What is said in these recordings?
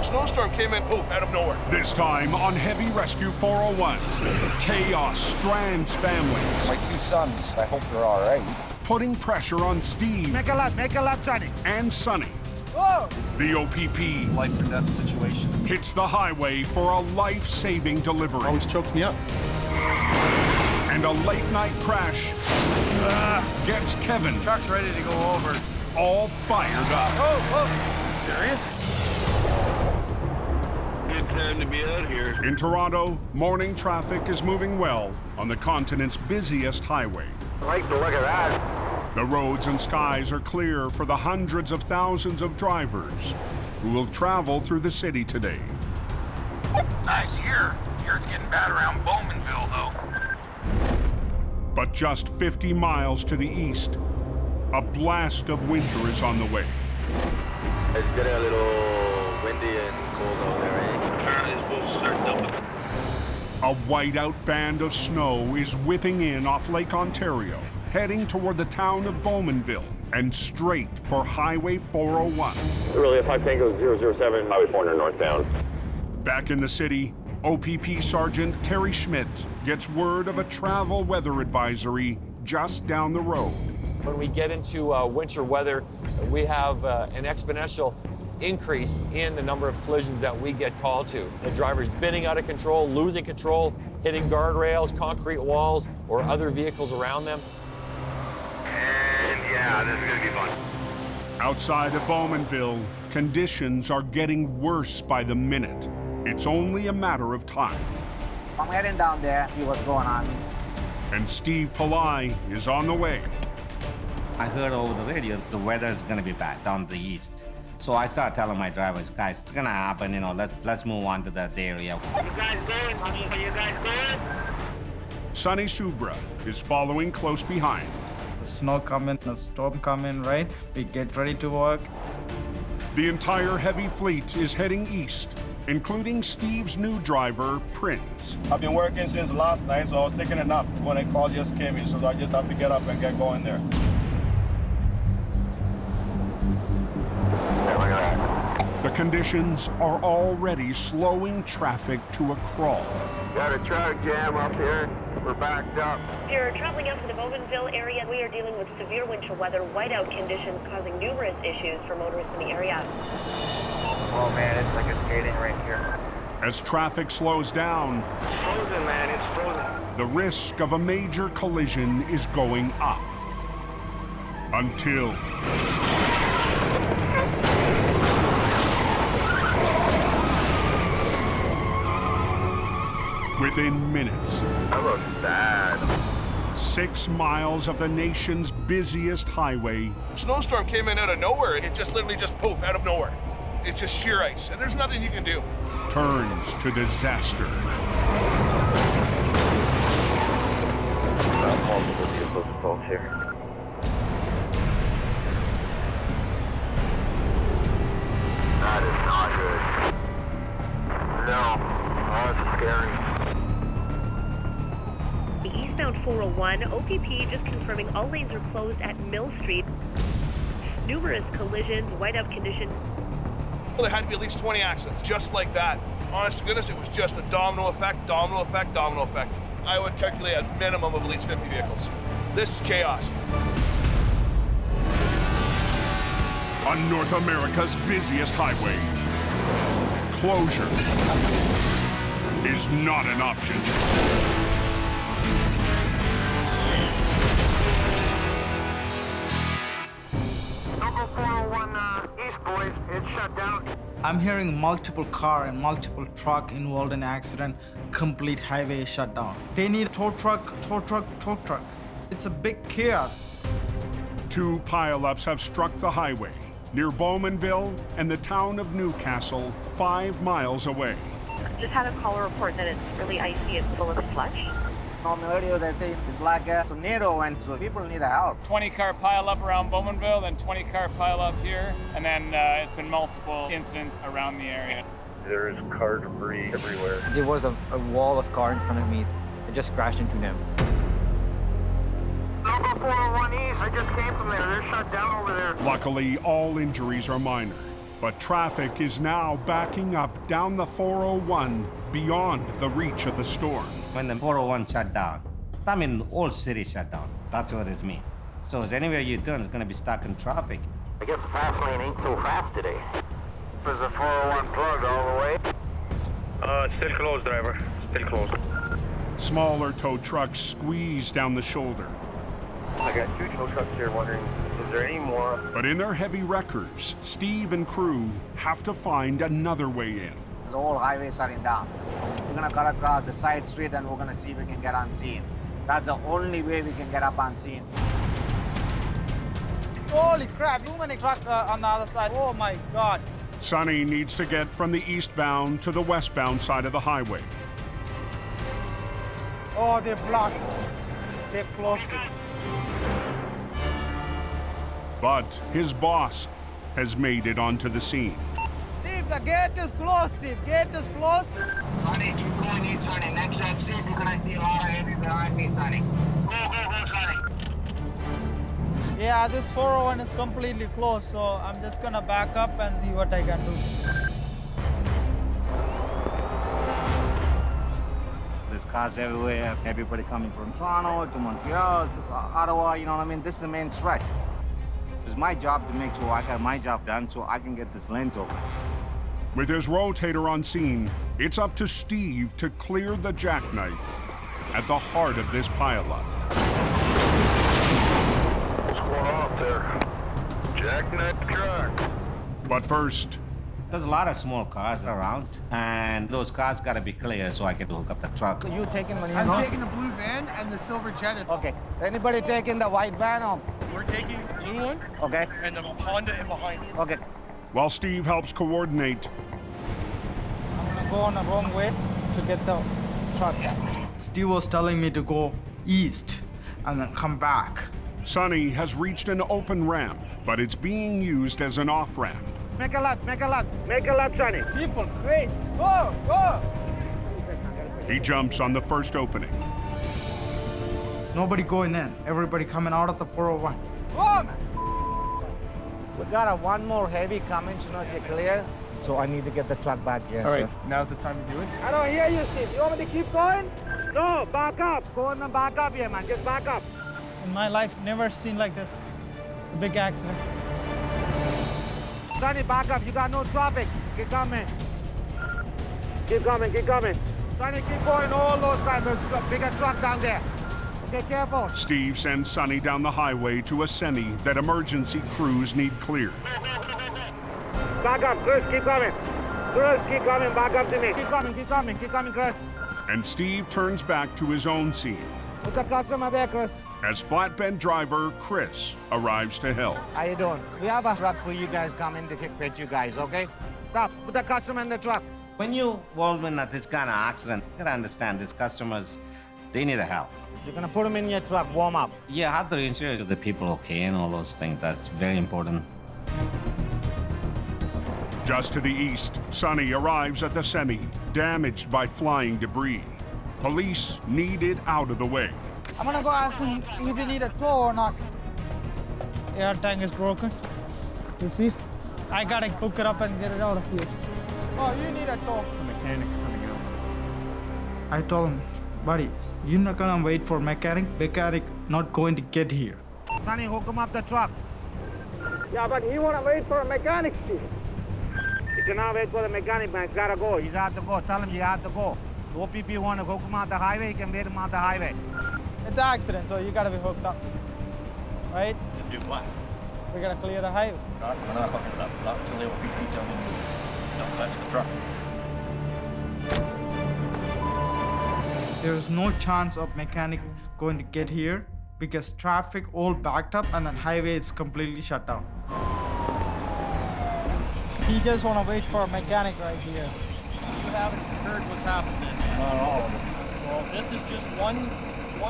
snowstorm came in, poof, out of nowhere. This time on Heavy Rescue 401, chaos strands families. My two sons, I hope they're all right. Putting pressure on Steve. Make a left, Johnny. And Sonny. Whoa! The OPP Life or death situation. hits the highway for a life-saving delivery. Always choked me up. And a late-night crash gets Kevin Truck's ready to go over. all fired up. Oh, serious? Good time to be out here. In Toronto, morning traffic is moving well on the continent's busiest highway. I like the look of that. The roads and skies are clear for the hundreds of thousands of drivers who will travel through the city today. Nice here. Here it's getting bad around Bowmanville, though. But just 50 miles to the east, a blast of winter is on the way. It's getting a little windy and cold out there, eh? Apparently it's both starting up. A whiteout band of snow is whipping in off Lake Ontario, heading toward the town of Bowmanville and straight for Highway 401. Really, 5 Tango 007, Highway 400 northbound. Back in the city, OPP Sergeant Kerry Schmidt gets word of a travel weather advisory just down the road. When we get into winter weather, we have an exponential increase in the number of collisions that we get called to. The driver's spinning out of control, losing control, hitting guardrails, concrete walls, or other vehicles around them. And yeah, this is gonna be fun. Outside of Bowmanville, conditions are getting worse by the minute. It's only a matter of time. I'm heading down there, see what's going on. And Steve Pillai is on the way. I heard over the radio the weather is gonna be bad down the east. So I started telling my drivers, guys, it's gonna happen, you know, let's move on to that area. You guys going, honey? Are you guys going? Sonny Subra is following close behind. The snow coming, the storm coming, right? We get ready to work. The entire heavy fleet is heading east, including Steve's new driver, Prince. I've been working since last night, so I was taking a nap when a call just came in, so I just have to get up and get going there. The conditions are already slowing traffic to a crawl. Got a traffic jam up here. We're backed up. If you're traveling up to the Bowmanville area, we are dealing with severe winter weather, whiteout conditions causing numerous issues for motorists in the area. Oh man, it's like a skating rink here. As traffic slows down, It's frozen, man. It's frozen. the risk of a major collision is going up. Until... within minutes, That looks bad. 6 miles of the nation's busiest highway Snowstorm came in out of nowhere, and it just literally just poof, out of nowhere. It's just sheer ice, and there's nothing you can do. turns to disaster. Multiple vehicles involved here. That is not good. No, that's scary. The eastbound 401, OPP just confirming all lanes are closed at Mill Street. Numerous collisions, whiteout conditions. Well, there had to be at least 20 accidents, just like that. Honest to goodness, it was just a domino effect, domino effect, domino effect. I would calculate a minimum of at least 50 vehicles. This is chaos. On North America's busiest highway, closure is not an option. Local 401 East, boys. It's shut down. I'm hearing multiple car and multiple truck involved in accident, complete highway shutdown. They need tow truck, tow truck, tow truck. It's a big chaos. 2 pileups have struck the highway near Bowmanville and the town of Newcastle, 5 miles away. Just had a caller report that it's really icy and full of slush. On the radio, they say it's like a tornado went through. People need help. 20-car pileup around Bowmanville, then 20-car pileup here, and then it's been multiple incidents around the area. There is car debris everywhere. There was a wall of car in front of me. I just crashed into them. Local 401 East, I just came from there. They're shut down over there. Luckily, all injuries are minor. But traffic is now backing up down the 401 beyond the reach of the storm. When the 401 shut down, I mean, the whole city shut down. That's what it means. So anywhere you turn, it's going to be stuck in traffic. I guess the fast lane ain't so fast today. Is the 401 plugged all the way? Still closed, driver. Still closed. Smaller tow trucks squeeze down the shoulder. I got 2 tow trucks here wondering, is there any more? But in their heavy wreckers, Steve and crew have to find another way in. The whole highway shutting down. We're gonna cut across the side street and we're gonna see if we can get unseen. That's the only way we can get up unseen. Holy crap, too many trucks on the other side. Oh my God. Sonny needs to get from the eastbound to the westbound side of the highway. Oh, they're blocked. They're closed it. But his boss has made it onto the scene. Steve, the gate is closed, Steve. Gate is closed. Sonny, keep going east, Sonny. Next exit, you're gonna see a lot of heavy behind me, Sonny. Go, Sonny. Yeah, this 401 is completely closed, so I'm just gonna back up and see what I can do. There's cars everywhere. Everybody coming from Toronto to Montreal to Ottawa, you know what I mean? This is the main threat. It's my job to make sure I got my job done so I can get this lanes open. With his rotator on scene, it's up to Steve to clear the jackknife at the heart of this pileup. What's going on there? Jackknife truck. But first, there's a lot of small cars around, and those cars gotta be clear so I can hook up the truck. So you taking one? I'm taking the blue van and the silver Jetta. Okay. Anybody taking the white van or? We're taking the blue one. Okay. And the Honda in behind it. Okay. while Steve helps coordinate, I'm gonna go on the wrong way to get the trucks. Steve was telling me to go east and then come back. Sonny has reached an open ramp, but it's being used as an off-ramp. Make a left, make a left. Make a left, Sonny. People, crazy. Go, go. He jumps on the first opening. Nobody going in. Everybody coming out of the 401. Whoa, man. We got one more heavy coming, so it's clear. So I need to get the truck back here. All right, now's the time to do it. I don't hear you, Steve. You want me to keep going? No, back up. Go on and back up here, man. Just back up. In my life, never seen like this. A big accident. Sonny, back up. You got no traffic. Keep coming. Keep coming, keep coming. Sonny, keep going. All those guys. There's a bigger truck down there. Okay, careful. Steve sends Sonny down the highway to a semi that emergency crews need cleared. Back up, Chris. Keep coming. Chris, keep coming. Back up to me. Keep coming, keep coming, keep coming, Chris. And Steve turns back to his own scene Put the customer there, Chris. as flatbed driver Chris arrives to help. How you doing? We have a truck for you guys coming to get you guys, okay? Stop. Put the customer in the truck. When you're involved in this kind of accident, you gotta understand these customers, they need help. You're gonna put them in your truck, warm up. Yeah, have to ensure the people okay and all those things. That's very important. Just to the east, Sonny arrives at the semi, damaged by flying debris. Police need it out of the way. I'm gonna go ask him if he need a tow or not. Air tank is broken. You see? I gotta hook it up and get it out of here. Oh, you need a tow. The mechanic's coming out. I told him, buddy, you're not gonna wait for mechanic. Mechanic not going to get here. Sonny, hook him up the truck. Yeah, but he wanna wait for a mechanic, Steve. He cannot wait for the mechanic, man. He's gotta go. He's out to go. Tell him you have to go. The OPP want to hook him out the highway, you can wait him out the highway. It's an accident, so you gotta be hooked up. Right? Do what? We gotta clear the highway. We're not hooking it up. Not until the OPP tell me. No, that's the truck. There is no chance of mechanic going to get here because traffic all backed up and the highway is completely shut down. He just wanna wait for a mechanic right here. You haven't heard what's happening yet. Not all of it. So this is just one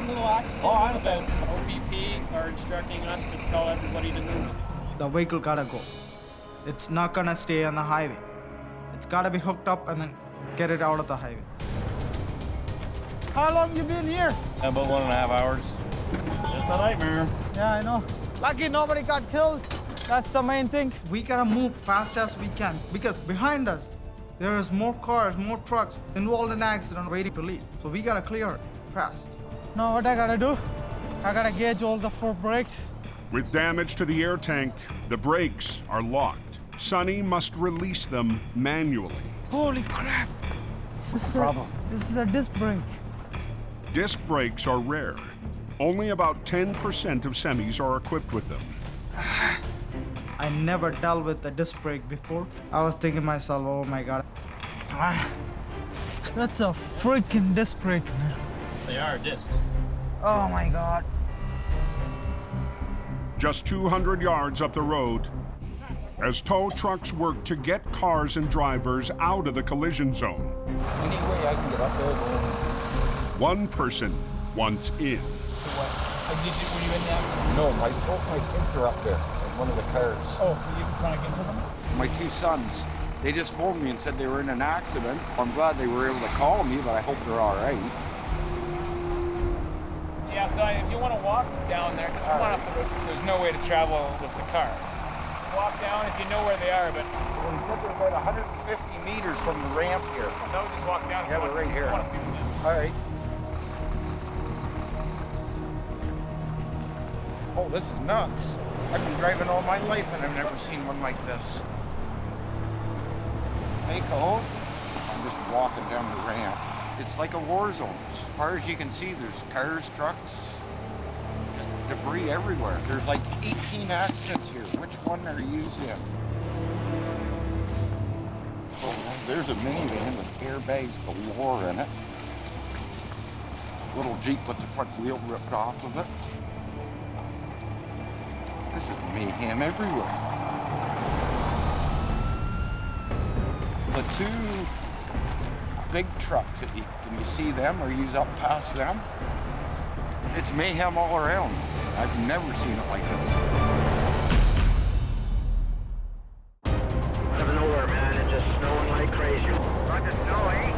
little accident. Oh, I understand. OPP are instructing us to tell everybody to move. The vehicle gotta go. It's not gonna stay on the highway. It's gotta be hooked up and then get it out of the highway. How long you been here? About 1.5 hours. Just a nightmare. Yeah, I know. Lucky nobody got killed. That's the main thing. We gotta move fast as we can because behind us, there is more cars, more trucks involved in accident waiting to leave. So we gotta clear it fast. Now what I gotta do, I gotta gauge all the 4 brakes. With damage to the air tank, the brakes are locked. Sonny must release them manually. Holy crap! This is a disc brake. Disc brakes are rare. Only about 10% of semis are equipped with them. I never dealt with a disc brake before. I was thinking myself, oh my god. That's a freaking disc brake, man. They are discs. Oh my god. Just 200 yards up the road, as tow trucks work to get cars and drivers out of the collision zone. Any way I can get up there? One person wants in. So what? Were you in the accident? No, both my kids are up there in one of the cars. Oh, so you're trying to get to them? My 2 sons, they just phoned me and said they were in an accident. I'm glad they were able to call me, but I hope they're all right. Yeah, so if you want to walk down there, just come on up the road. There's no way to travel with the car. Walk down if you know where they are, but... Well, you said they're about 150 meters from the ramp here. So we just walk down. Yeah, they're right here. I want to see them. All right. Oh, this is nuts. I've been driving all my life and I've never seen one like this. Hey, Cole. I'm just walking down the ramp. It's like a war zone. As far as you can see, there's cars, trucks, just debris everywhere. There's like 18 accidents here. Which one are you in? Oh, there's a minivan with airbags galore in it. Little Jeep with the front wheel ripped off of it. This is mayhem everywhere. The 2 big trucks, can you see them or use up past them? It's mayhem all around. I've never seen it like this. Out of nowhere, man, it's just snowing like crazy. Roger, snow, eh?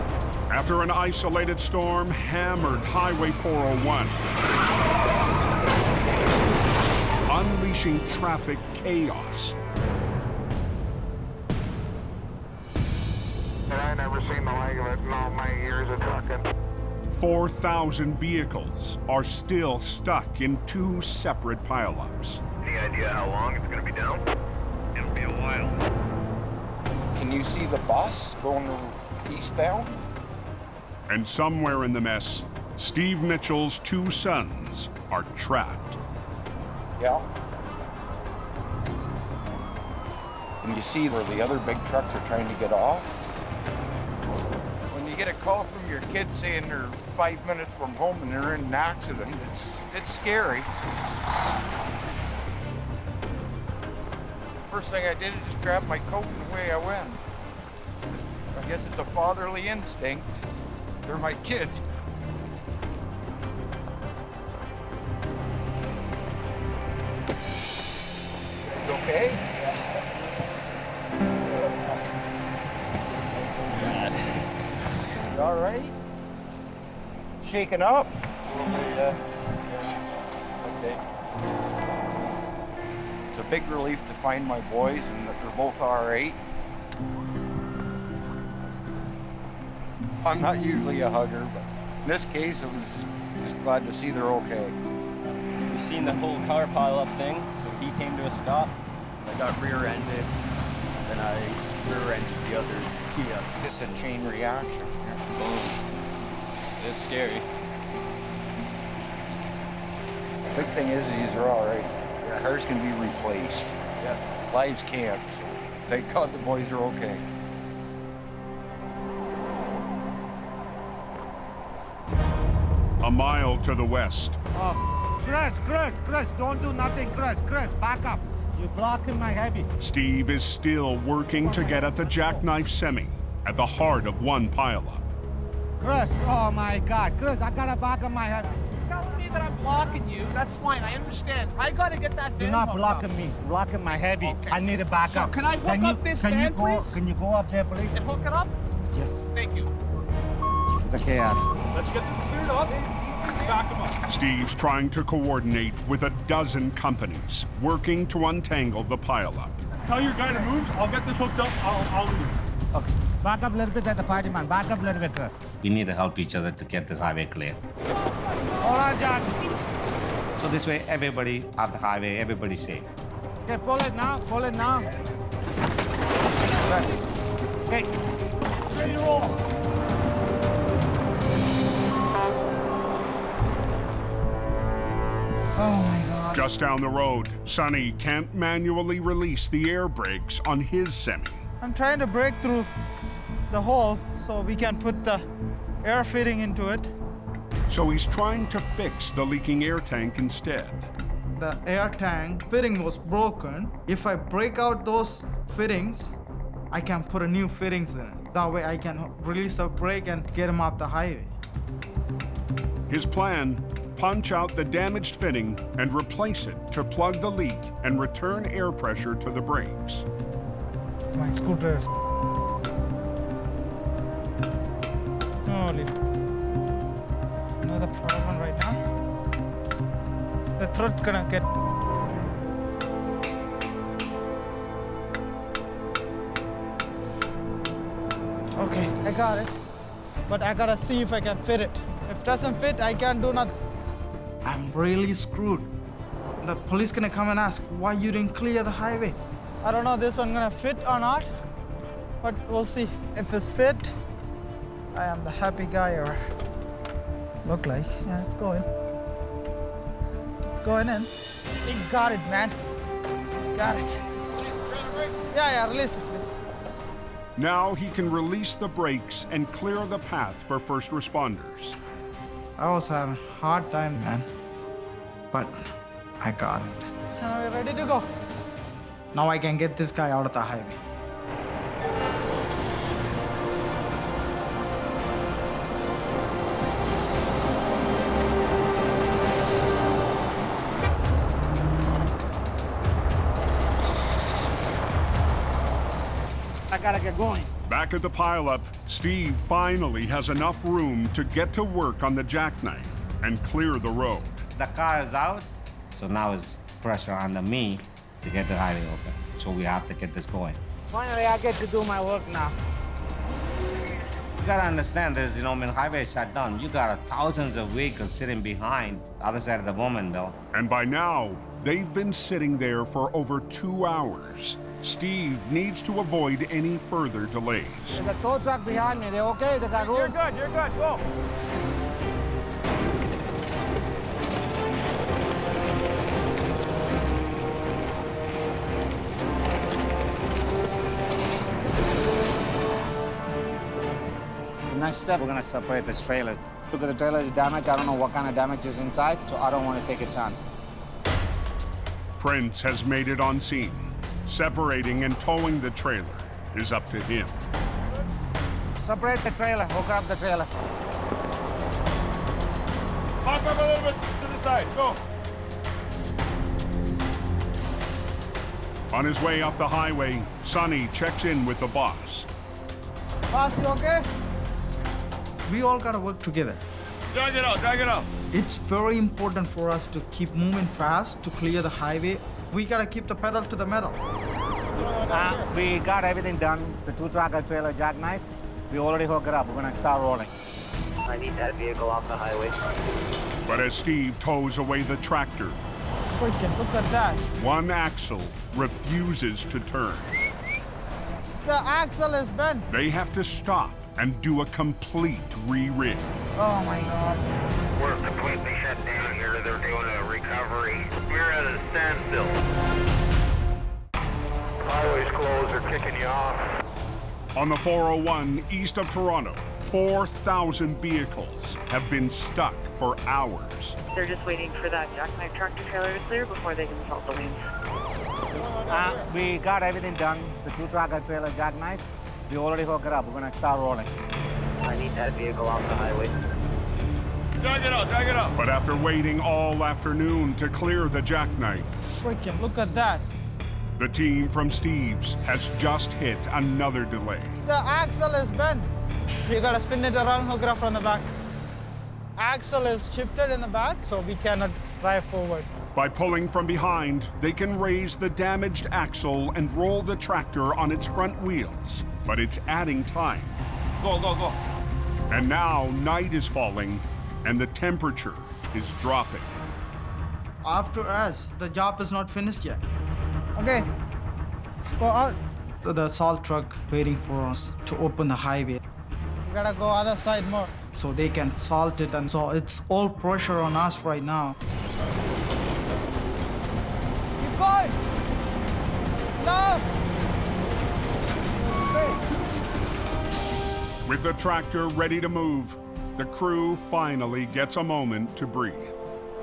After an isolated storm hammered Highway 401, unleashing traffic chaos. I never seen the like of it in all my years of trucking. 4,000 vehicles are still stuck in 2 separate pileups. Any idea how long it's going to be down? It'll be a while. Can you see the bus going eastbound? And somewhere in the mess, Steve Mitchell's 2 sons are trapped. Yeah. And you see where the other big trucks are trying to get off? When you get a call from your kids saying they're 5 minutes from home and they're in an accident, it's scary. First thing I did is just grab my coat and away I went. I guess it's a fatherly instinct. They're my kids. You okay? You all right? Shaking up? Yeah. Okay. It's a big relief to find my boys and that they're both all right. I'm not usually a hugger, but in this case, I was just glad to see they're okay. We seen the whole car pileup thing, so he came to a stop. I got rear-ended, then I rear-ended the other Kia. It's a chain reaction. Boom. It's scary. The big thing is these are all right. Cars can be replaced. Yeah. Lives can't. Thank God the boys are okay. A mile to the west, Chris, don't do nothing, Chris, back up. You're blocking my heavy. Steve is still working to get at the jackknife semi at the heart of one pileup. Chris, oh my God, Chris, I got a back on my heavy. You're telling me that I'm blocking you. That's fine, I understand. I gotta get that van. You're not blocking me, you're blocking my heavy. Okay. I need a backup. So can I hook up this van, please? Can you go up there, please? And hook it up? Yes. Thank you. It's a chaos. Let's get this cleared up. These Back them up. Steve's trying to coordinate with a dozen companies working to untangle the pileup. Tell your guy to move. I'll get this hooked up. I'll leave. Okay. Back up a little bit at the party, man. Back up a little bit. We need to help each other to get this highway clear. Hold on, John. So this way, everybody off the highway, everybody's safe. Okay, pull it now. Pull it now. Right. Okay. Ready to roll. Oh my God. Just down the road, Sonny can't manually release the air brakes on his semi. I'm trying to break through the hole so we can put the air fitting into it. So he's trying to fix the leaking air tank instead. The air tank fitting was broken. If I break out those fittings, I can put a new fittings in it. That way I can release the brake and get him off the highway. His plan, punch out the damaged fitting and replace it to plug the leak and return air pressure to the brakes. My scooter is... Holy... Another problem right now. The throat gonna get... Okay, I got it. But I gotta see if I can fit it. If it doesn't fit, I can't do nothing. I'm really screwed. The police gonna come and ask why you didn't clear the highway. I don't know this one gonna fit or not, but we'll see. If it's fit, I am the happy guy ever. Look like, yeah, it's going. It's going in. We got it, man. Got it. Yeah, release it, please. Now he can release the brakes and clear the path for first responders. I was having a hard time, man, but I got it. Are we ready to go? Now I can get this guy out of the highway. I gotta get going. Back at the pileup, Steve finally has enough room to get to work on the jackknife and clear the road. The car is out, so now it's pressure under me to get the highway open. So we have to get this going. Finally, I get to do my work now. You gotta understand this, highway shut down. You got thousands of vehicles sitting behind the other side of the monumental. And by now, they've been sitting there for over 2 hours. Steve needs to avoid any further delays. There's a tow truck behind me. They okay? They got room? You're good, go. The next step, we're gonna separate this trailer. Look at the trailer is damaged. I don't know what kind of damage is inside, so I don't want to take a chance. Prince has made it on scene. Separating and towing the trailer is up to him. Separate the trailer. Hook up the trailer. Back up a little bit to the side. Go. On his way off the highway, Sonny checks in with the boss. Boss, you okay? We all gotta work together. Drag it out. It's very important for us to keep moving fast to clear the highway. We gotta keep the pedal to the metal. We got everything done. The 2-tracker trailer jackknife, we already hooked it up. We're gonna start rolling. I need that vehicle off the highway. But as Steve tows away the tractor, Freaking look at that. one axle refuses to turn. The axle is bent. They have to stop and do a complete re-rig. Oh my God. We're completely shut down here. They're doing a recovery. We're at a standstill. Highway's closed, they're kicking you off. On the 401 east of Toronto, 4,000 vehicles have been stuck for hours. They're just waiting for that jackknife tractor trailer to clear before they can salt the lanes. We got everything done. The 2-tracker trailer jackknife, we already hooked it up. We're gonna start rolling. I need that vehicle off the highway. Drag it out. But after waiting all afternoon to clear the jackknife, Freaking look at that. the team from Steve's has just hit another delay. The axle is bent. You gotta spin it around, hook it up from the back. axle is shifted in the back, so we cannot drive forward. By pulling from behind, they can raise the damaged axle and roll the tractor on its front wheels. But it's adding time. Go, go, go. And now night is falling and the temperature is dropping. After us, the job is not finished yet. Okay, go out. The salt truck waiting for us to open the highway. We gotta go other side more. So they can salt it, and so it's all pressure on us right now. Keep going! No! With the tractor ready to move, the crew finally gets a moment to breathe.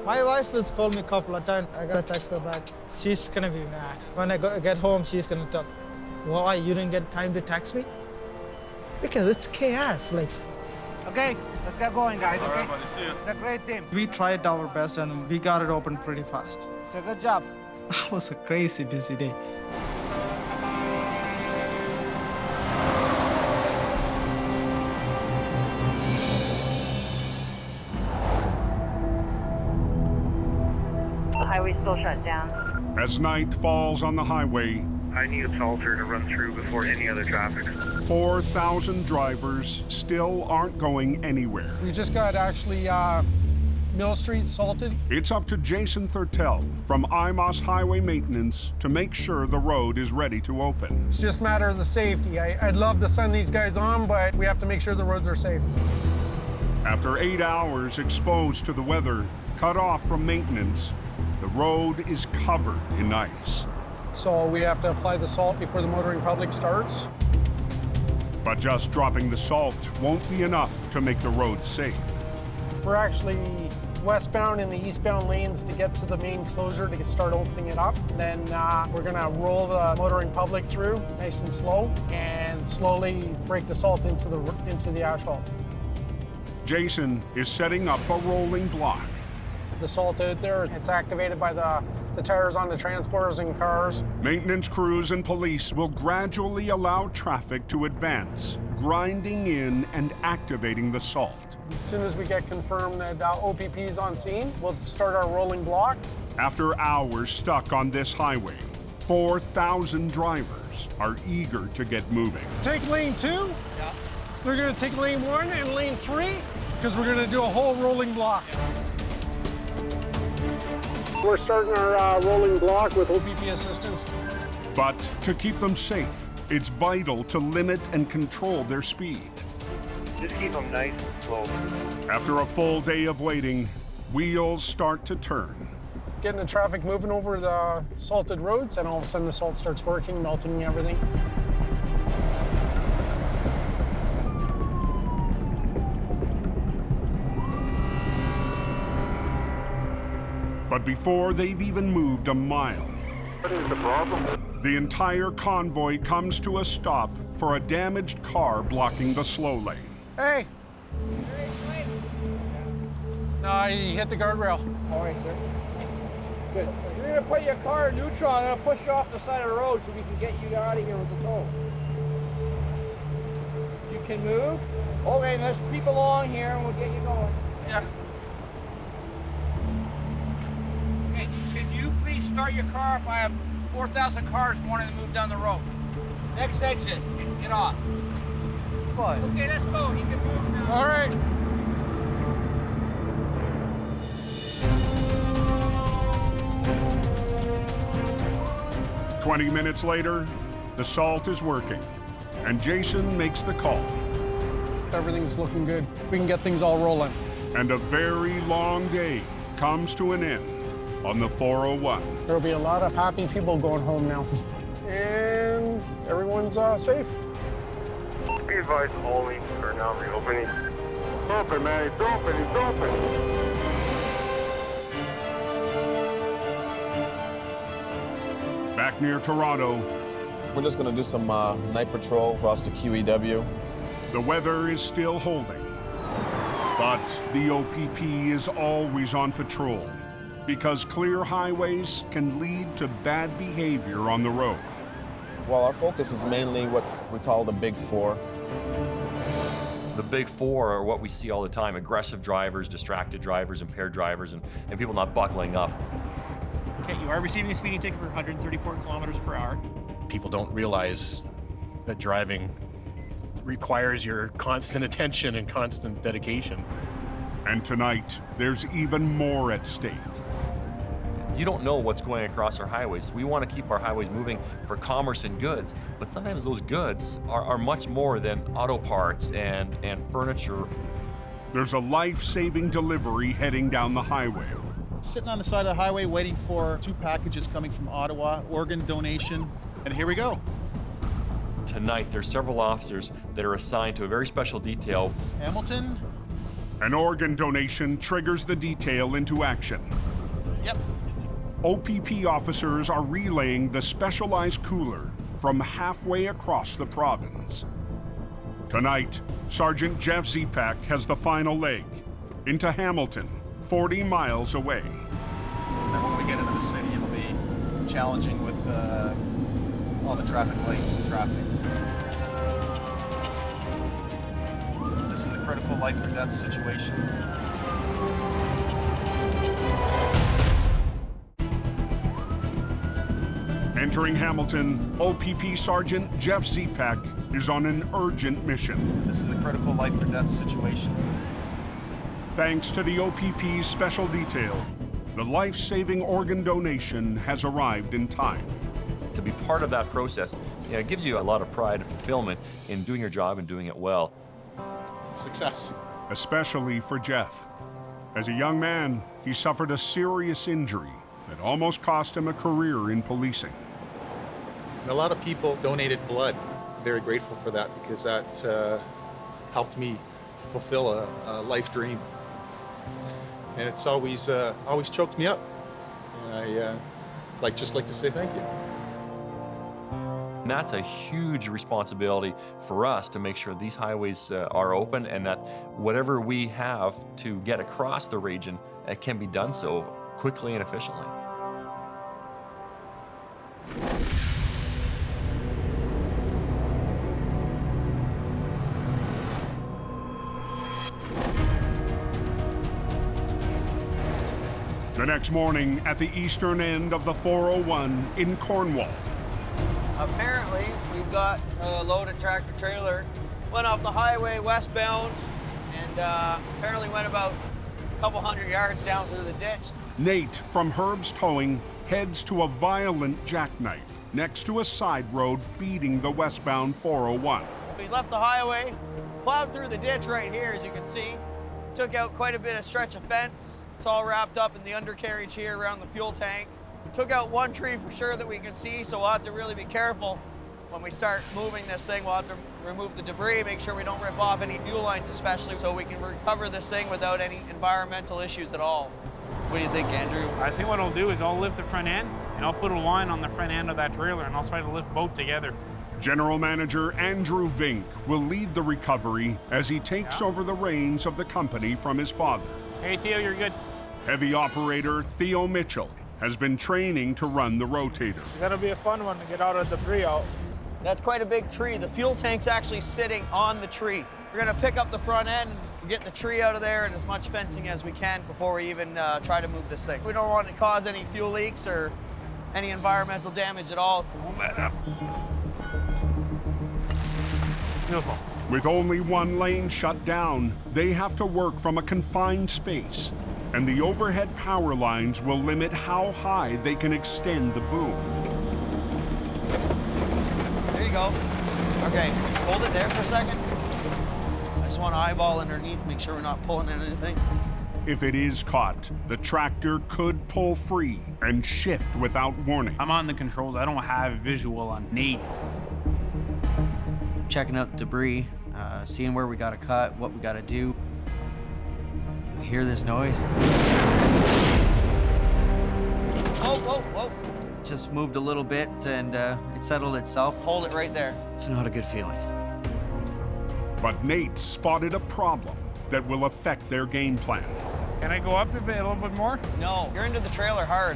My wife has called me a couple of times. I gotta text her back. She's gonna be mad. When I get home, she's gonna tell, why you didn't get time to text me? Because it's chaos, like. Okay, let's get going, guys, okay? All right, buddy, see you. It's a great team. We tried our best and we got it open pretty fast. It's a good job. That was a crazy busy day. The highway's still shut down. As night falls on the highway, I need a salter to run through before any other traffic. 4,000 drivers still aren't going anywhere. We just got actually Mill Street salted. It's up to Jason Thurtell from IMOS Highway Maintenance to make sure the road is ready to open. It's just a matter of the safety. I'd love to send these guys on, but we have to make sure the roads are safe. After 8 hours exposed to the weather, cut off from maintenance, the road is covered in ice. So we have to apply the salt before the motoring public starts. But just dropping the salt won't be enough to make the road safe. We're actually westbound in the eastbound lanes to get to the main closure to start opening it up. Then we're gonna roll the motoring public through nice and slow and slowly break the salt into the asphalt. Jason is setting up a rolling block. The salt out there, it's activated by the tires on the transporters and cars. Maintenance crews and police will gradually allow traffic to advance, grinding in and activating the salt. As soon as we get confirmed that OPP is on scene, we'll start our rolling block. After hours stuck on this highway, 4,000 drivers are eager to get moving. Take lane 2. Yeah. They're gonna take lane 1 and lane 3, because we're gonna do a whole rolling block. We're starting our rolling block with OPP assistance. But to keep them safe, it's vital to limit and control their speed. Just keep them nice and slow. After a full day of waiting, wheels start to turn. Getting the traffic moving over the salted roads, and all of a sudden the salt starts working, melting everything. But before they've even moved a mile, What is the problem? the entire convoy comes to a stop for a damaged car blocking the slow lane. Hey! No, he hit the guardrail. All right, good. Good. You're gonna put your car in neutral. I'm gonna push you off the side of the road so we can get you out of here with the tow. You can move. Okay, let's creep along here and we'll get you going. Yeah. Hey, can you please start your car if I have 4,000 cars wanting to move down the road? Next exit, get off. What? Okay, let's go. You can move now. All right. "20 minutes later, the salt is working, and Jason makes the call. Everything's looking good. We can get things all rolling. And a very long day comes to an end on the 401. There'll be a lot of happy people going home now. And everyone's safe. Be advised, all lanes are now reopening. It's open, man. It's open. It's open. Back near Toronto, we're just going to do some night patrol across the QEW. The weather is still holding, but the OPP is always on patrol because clear highways can lead to bad behavior on the road. Well, our focus is mainly what we call the Big Four. The big four are what we see all the time: aggressive drivers, distracted drivers, impaired drivers, and people not buckling up. Okay, you are receiving a speeding ticket for 134 kilometers per hour. People don't realize that driving requires your constant attention and constant dedication. And tonight, there's even more at stake. You don't know what's going across our highways. We want to keep our highways moving for commerce and goods, but sometimes those goods are much more than auto parts and furniture. There's a life-saving delivery heading down the highway. Sitting on the side of the highway waiting for 2 packages coming from Ottawa, organ donation, and here we go. Tonight, there's several officers that are assigned to a very special detail. Hamilton. An organ donation triggers the detail into action. Yep. OPP officers are relaying the specialized cooler from halfway across the province. Tonight, Sergeant Jeff Zepak has the final leg into Hamilton, 40 miles away. And when we get into the city, it'll be challenging with all the traffic lights and traffic. This is a critical life or death situation. Entering Hamilton, OPP Sergeant Jeff Zepak is on an urgent mission. This is a critical life or death situation. Thanks to the OPP's special detail, the life-saving organ donation has arrived in time. To be part of that process, it gives you a lot of pride and fulfillment in doing your job and doing it well. Success. Especially for Jeff. As a young man, he suffered a serious injury that almost cost him a career in policing. And a lot of people donated blood. I'm very grateful for that because that helped me fulfill a life dream. And it's always choked me up. And I just like to say thank you. And that's a huge responsibility for us to make sure these highways are open and that whatever we have to get across the region can be done so quickly and efficiently. The next morning at the eastern end of the 401 in Cornwall. Apparently, we've got a loaded tractor trailer. Went off the highway westbound and apparently went about a couple hundred yards down through the ditch. Nate from Herb's Towing heads to a violent jackknife next to a side road feeding the westbound 401. We left the highway, plowed through the ditch right here, as you can see. Took out quite a bit of stretch of fence. It's all wrapped up in the undercarriage here around the fuel tank. Took out one tree for sure that we can see, so we'll have to really be careful when we start moving this thing. We'll have to remove the debris, make sure we don't rip off any fuel lines especially, so we can recover this thing without any environmental issues at all. What do you think, Andrew? I think what I'll do is I'll lift the front end, and I'll put a line on the front end of that trailer, and I'll try to lift both together. General Manager Andrew Vink will lead the recovery as he takes over the reins of the company from his father. Hey, Theo, you're good. Heavy operator Theo Mitchell has been training to run the rotator. It's gonna be a fun one to get all the debris out. That's quite a big tree. The fuel tank's actually sitting on the tree. We're gonna pick up the front end, get the tree out of there, and as much fencing as we can before we even try to move this thing. We don't want to cause any fuel leaks or any environmental damage at all. Beautiful. With only one lane shut down, they have to work from a confined space, and the overhead power lines will limit how high they can extend the boom. There you go. Okay, hold it there for a second. I just want to eyeball underneath, make sure we're not pulling in anything. If it is caught, the tractor could pull free and shift without warning. I'm on the controls. I don't have visual on Nate. Checking out the debris, seeing where we got to cut, what we got to do. I hear this noise. Whoa, whoa, whoa. Just moved a little bit and it settled itself. Hold it right there. It's not a good feeling. But Nate spotted a problem that will affect their game plan. Can I go up a little bit more? No, you're into the trailer hard.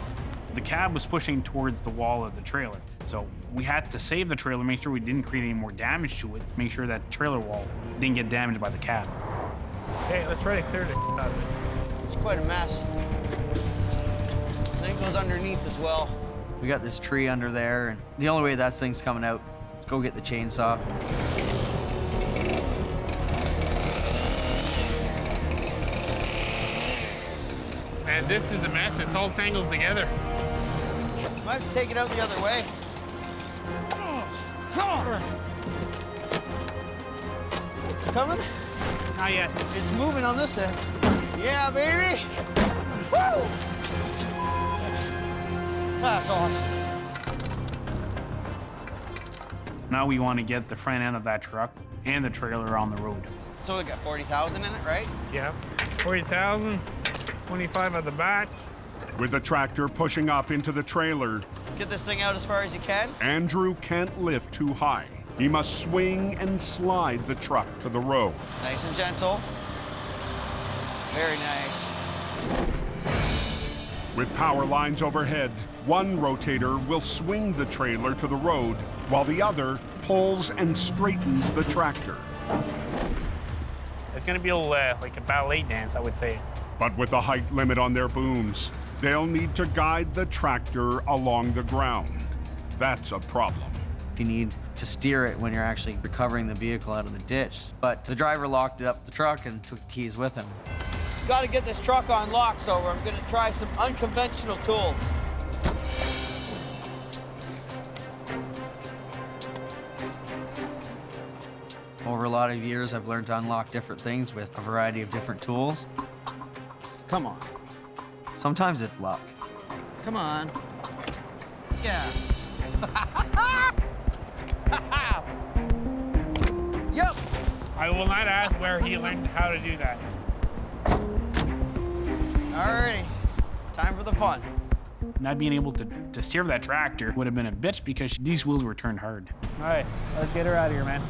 The cab was pushing towards the wall of the trailer. So We had to save the trailer, make sure we didn't create any more damage to it, make sure that trailer wall didn't get damaged by the cab. Okay, let's try to clear the out of it. It's quite a mess. I think it goes underneath as well. We got this tree under there, and the only way that thing's coming out is go get the chainsaw. Man, this is a mess. It's all tangled together. Might have to take it out the other way. Coming? Not yet. It's moving on this end. Yeah, baby! Woo! That's awesome. Now we want to get the front end of that truck and the trailer on the road. So we got 40,000 in it, right? Yeah, 40,000, 25 at the back. With the tractor pushing up into the trailer, Get this thing out as far as you can. Andrew can't lift too high. He must swing and slide the truck to the road. Nice and gentle. Very nice. With power lines overhead, one rotator will swing the trailer to the road, while the other pulls and straightens the tractor. It's gonna be like a ballet dance, I would say. But with a height limit on their booms, they'll need to guide the tractor along the ground. That's a problem. You need to steer it when you're actually recovering the vehicle out of the ditch. But the driver locked up the truck and took the keys with him. Got to get this truck on lock, so I'm going to try some unconventional tools. Over a lot of years, I've learned to unlock different things with a variety of different tools. Come on. Sometimes it's luck. Come on. Yeah. Yep. I will not ask where he learned how to do that. Alrighty. Time for the fun. Not being able to steer that tractor would have been a bitch because these wheels were turned hard. All right, let's get her out of here, man.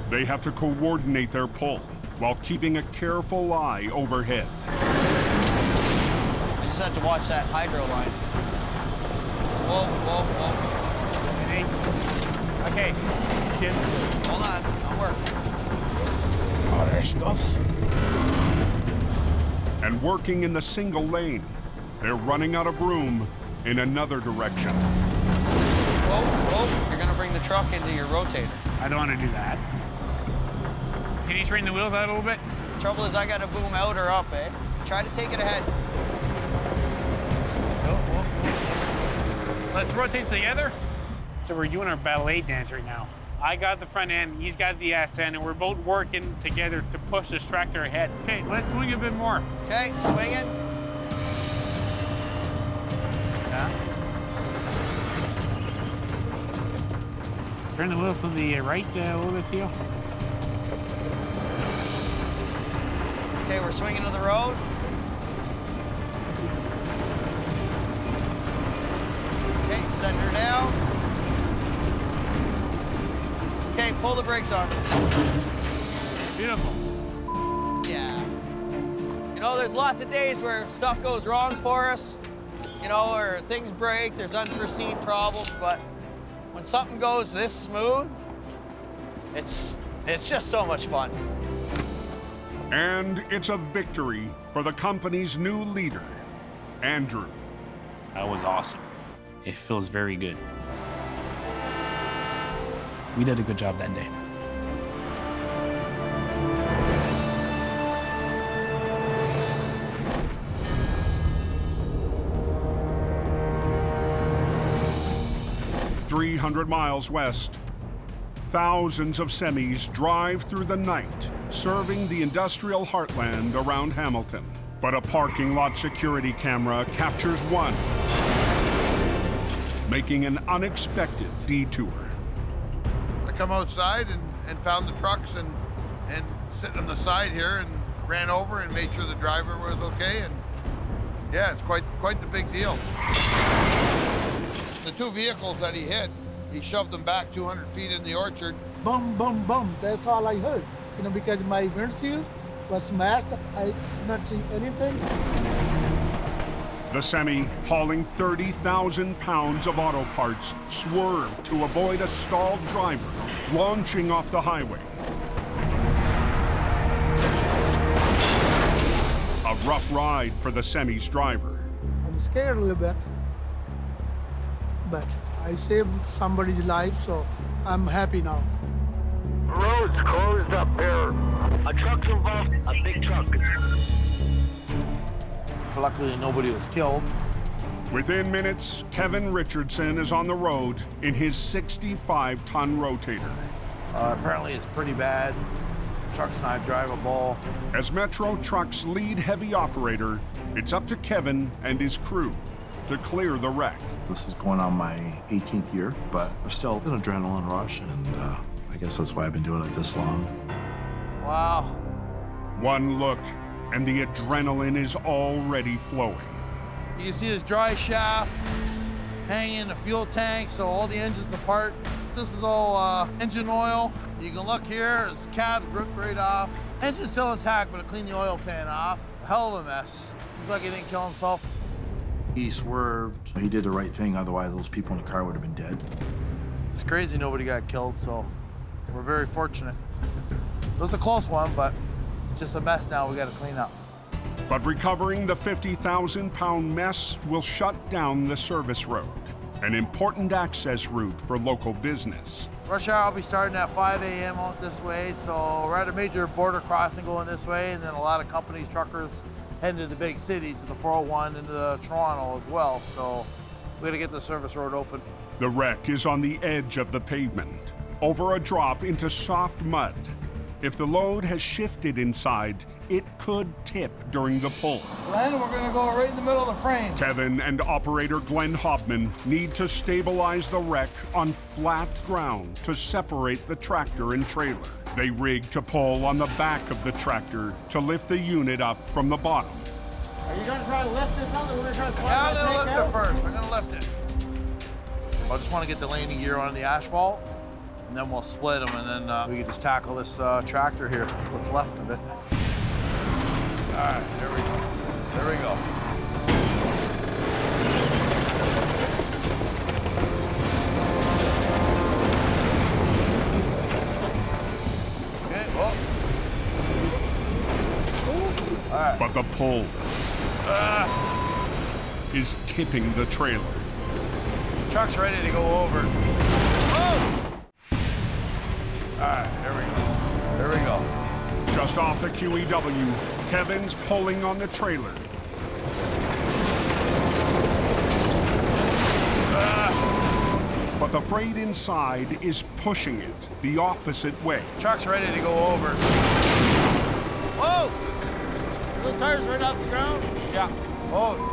They have to coordinate their pull while keeping a careful eye overhead. I just had to watch that hydro line. Whoa, whoa, whoa. Okay, kid. Hold on, I'll work. Oh, there she goes. And working in the single lane, they're running out of room in another direction. Whoa, whoa, you're gonna bring the truck into your rotator. I don't want to do that. Can you straighten the wheels out a little bit? Trouble is I gotta boom out or up, eh? Try to take it ahead. Let's rotate together. So we're doing our ballet dance right now. I got the front end, he's got the ass end, and we're both working together to push this tractor ahead. Okay, let's swing a bit more. Okay, swing it. Yeah. Turn the wheels to the right a little bit, Theo. Okay, we're swinging to the road. Okay, send her down. Okay, pull the brakes on. Beautiful. Yeah. You know, there's lots of days where stuff goes wrong for us, you know, or things break, there's unforeseen problems, but when something goes this smooth, it's just so much fun. And it's a victory for the company's new leader, Andrew. That was awesome. It feels very good. We did a good job that day. "300 miles west, thousands of semis drive through the night, serving the industrial heartland around Hamilton. But a parking lot security camera captures one, making an unexpected detour. I come outside and found the trucks and sitting on the side here and ran over and made sure the driver was okay, and yeah, it's quite the big deal. The two vehicles that he hit, he shoved them back 200 feet in the orchard. Boom, boom, boom. That's all I heard. You know, because my windshield was smashed. I did not see anything. The semi, hauling 30,000 pounds of auto parts, swerved to avoid a stalled driver, launching off the highway. A rough ride for the semi's driver. I'm scared a little bit, but I saved somebody's life, so I'm happy now. Road's closed up here. A truck's involved, a big truck. Luckily, nobody was killed. Within minutes, Kevin Richardson is on the road in his 65-ton rotator. Apparently, it's pretty bad. The truck's not drivable. As Metro Truck's lead heavy operator, it's up to Kevin and his crew to clear the wreck. This is going on my 18th year, but there's still an adrenaline rush, and I guess that's why I've been doing it this long. Wow. One look, and the adrenaline is already flowing. You can see this dry shaft hanging in the fuel tank, so all the engine's apart. This is all engine oil. You can look here, his cab's ripped right off. Engine's still intact, but it cleaned the oil pan off. A hell of a mess. He's lucky he didn't kill himself. He swerved. He did the right thing, otherwise those people in the car would have been dead. It's crazy nobody got killed, so we're very fortunate. It was a close one, but it's just a mess now we got to clean up. But recovering the 50,000-pound mess will shut down the service road, an important access route for local business. Rush hour, I'll be starting at 5 a.m. out this way, so we're at a major border crossing going this way, and then a lot of companies, truckers, heading to the big city, to the 401 and to Toronto as well, so we gotta get the service road open. The wreck is on the edge of the pavement, over a drop into soft mud. If the load has shifted inside, it could tip during the pull. Glenn, we're gonna go right in the middle of the frame. Kevin and operator Glenn Hopman need to stabilize the wreck on flat ground to separate the tractor and trailer. They rig to pull on the back of the tractor to lift the unit up from the bottom. Are you gonna try to lift this up? We're gonna try to slide Yeah, I'm gonna that lift tank it first. I'm gonna lift it. I just want to get the landing gear on the asphalt, and then we'll split them, and then we can just tackle this tractor here, what's left of it. All right, there we go. There we go. Okay, well. All right. But the pull is tipping the trailer. Truck's ready to go over. Oh! All right, there we go. There we go. Just off the QEW, Kevin's pulling on the trailer. But the freight inside is pushing it the opposite way. Truck's ready to go over. Whoa! Those tires right off the ground? Yeah. Oh.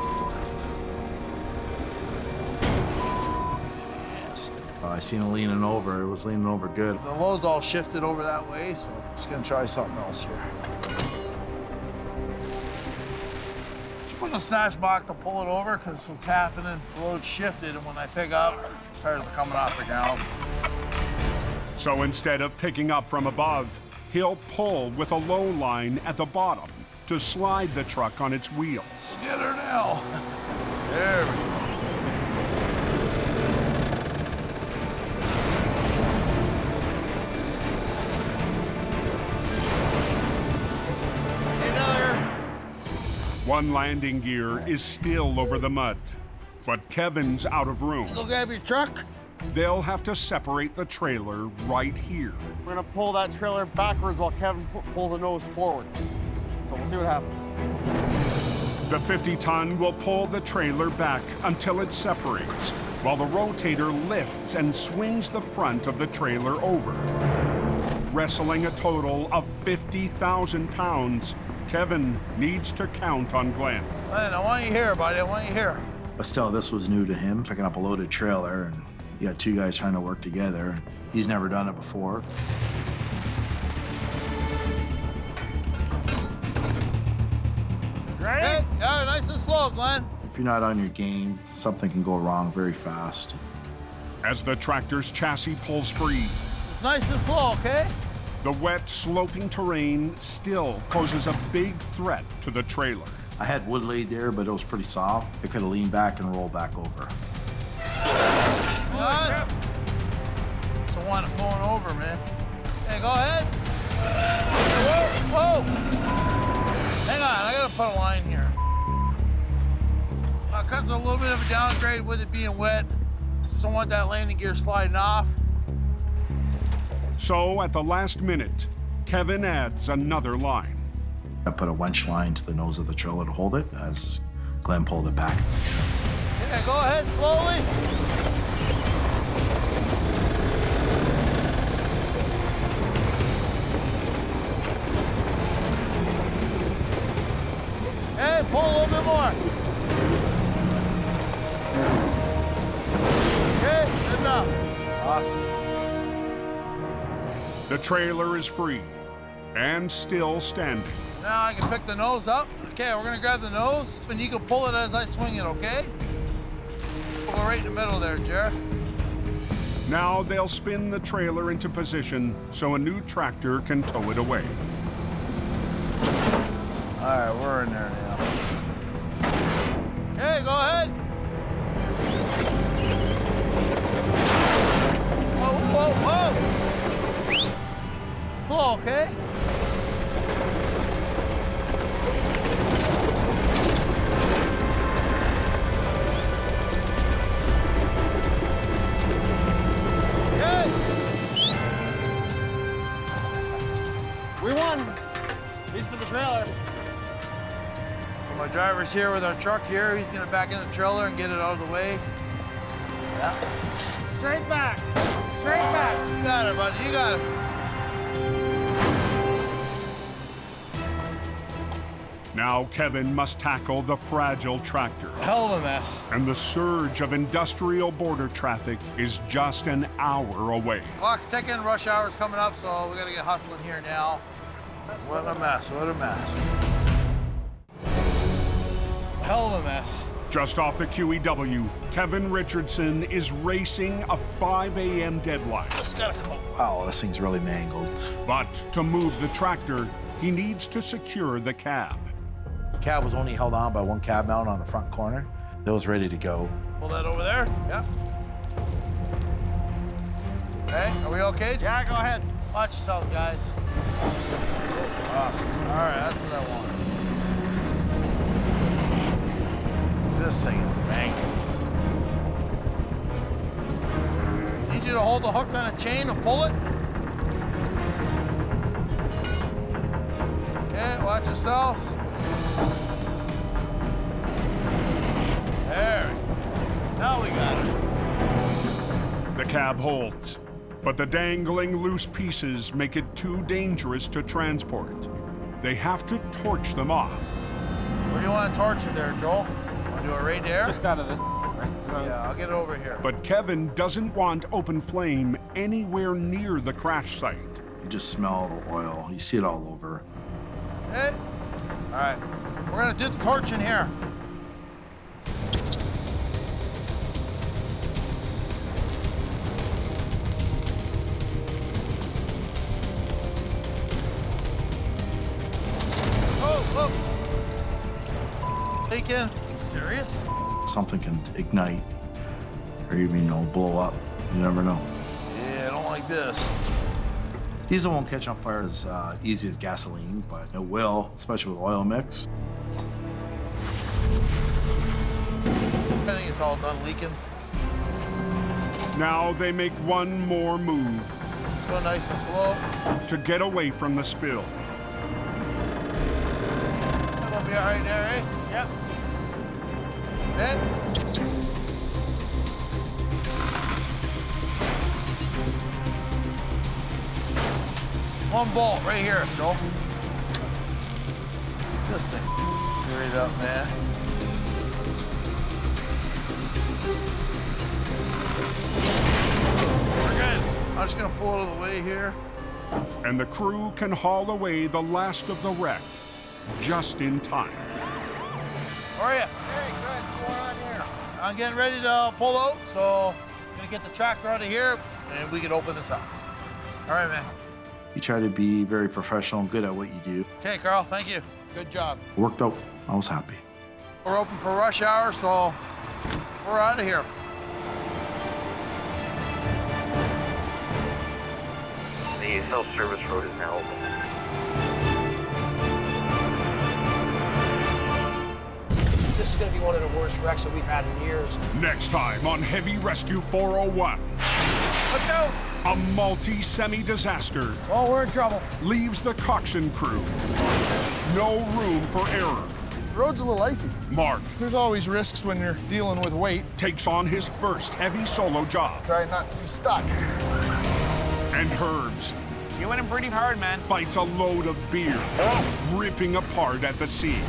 I seen it leaning over. It was leaning over good. The load's all shifted over that way, so I'm just gonna try something else here. Just put a snatch block to pull it over, because what's happening, the load's shifted, and when I pick up, tires are coming off the ground. So instead of picking up from above, he'll pull with a low line at the bottom to slide the truck on its wheels. Get her now. There we go. One landing gear is still over the mud, but Kevin's out of room. Go grab your truck. They'll have to separate the trailer right here. We're gonna pull that trailer backwards while Kevin pulls the nose forward. So we'll see what happens. The 50-ton will pull the trailer back until it separates, while the rotator lifts and swings the front of the trailer over. Wrestling a total of 50,000 pounds, Kevin needs to count on Glenn. Glenn, I want you here, buddy. I want you here. But still, this was new to him, picking up a loaded trailer, and you got two guys trying to work together. He's never done it before. Ready? Hey, yeah, nice and slow, Glenn. If you're not on your game, something can go wrong very fast. As the tractor's chassis pulls free, It's nice and slow, okay? the wet, sloping terrain still poses a big threat to the trailer. I had wood laid there, but it was pretty soft. I could have leaned back and rolled back over. What? It's the one flowing over, man. Hey, go ahead. Whoa, whoa. Hang on, I gotta put a line here. Because a little bit of a downgrade with it being wet. Just don't want that landing gear sliding off. So at the last minute, Kevin adds another line. I put a winch line to the nose of the trailer to hold it as Glenn pulled it back. Yeah, go ahead slowly. Hey, pull a little bit more. Okay, good enough. Awesome. The trailer is free and still standing. Now I can pick the nose up. Okay, we're gonna grab the nose, and you can pull it as I swing it, okay? We'll go right in the middle there, Jared. Now they'll spin the trailer into position so a new tractor can tow it away. All right, we're in there now. Hey, go ahead. Whoa, whoa, whoa. Flow, okay? We won. At least for the trailer. So my driver's here with our truck here. He's gonna back in the trailer and get it out of the way. Yeah. Straight back. Straight back. You got it, buddy. You got it. Now Kevin must tackle the fragile tractor. Hell of a mess. And the surge of industrial border traffic is just an hour away. Clock's ticking, rush hour's coming up, so we gotta get hustling here now. What a mess, what a mess. Hell of a mess. Just off the QEW, Kevin Richardson is racing a 5 a.m. deadline. This gotta come up. Wow, this thing's really mangled. But to move the tractor, he needs to secure the cab. Cab was only held on by one cab mount on the front corner. It was ready to go. Pull that over there, yeah. Okay, are we okay? Yeah, go ahead. Watch yourselves, guys. Awesome. All right, that's what I want. This thing is banging. Need you to hold the hook on a chain and pull it. Okay, watch yourselves. There we go. Now we got it. The cab holds, but the dangling loose pieces make it too dangerous to transport. They have to torch them off. Where do you want to torch it there, Joel? Want to do it right there? Just out of the... Right? Yeah, I'll get it over here. But Kevin doesn't want open flame anywhere near the crash site. You just smell the oil. You see it all over. Hey. All right. We're going to do the torch in here. Oh, look. Leaking. Are you serious? Something can ignite or even, blow up. You never know. Yeah, I don't like this. Diesel won't catch on fire as easy as gasoline, but it will, especially with oil mix. I think it's all done leaking. Now they make one more move. Just go nice and slow. To get away from the spill. That'll be all right there, eh? Yep. Hey. One bolt right here, Joel. This thing. Get it up, man. We're good. I'm just gonna pull it out of the way here. And the crew can haul away the last of the wreck just in time. How are you? Hey, good. What's going on here? I'm getting ready to pull out, so I'm gonna get the tractor out of here and we can open this up. All right, man. You try to be very professional and good at what you do. Okay, Carl, thank you. Good job. Worked out I was happy. We're open for rush hour, so we're out of here. The self-service road is now open. This is going to be one of the worst wrecks that we've had in years. Next time on Heavy Rescue 401. Let's go. A multi-semi disaster. Oh, we're in trouble. Leaves the coxswain crew. No room for error. The road's a little icy. Mark There's always risks when you're dealing with weight. takes on his first heavy solo job. Try not to be stuck. And Herbs You went in pretty hard, man. fights a load of beer, ripping apart at the seams.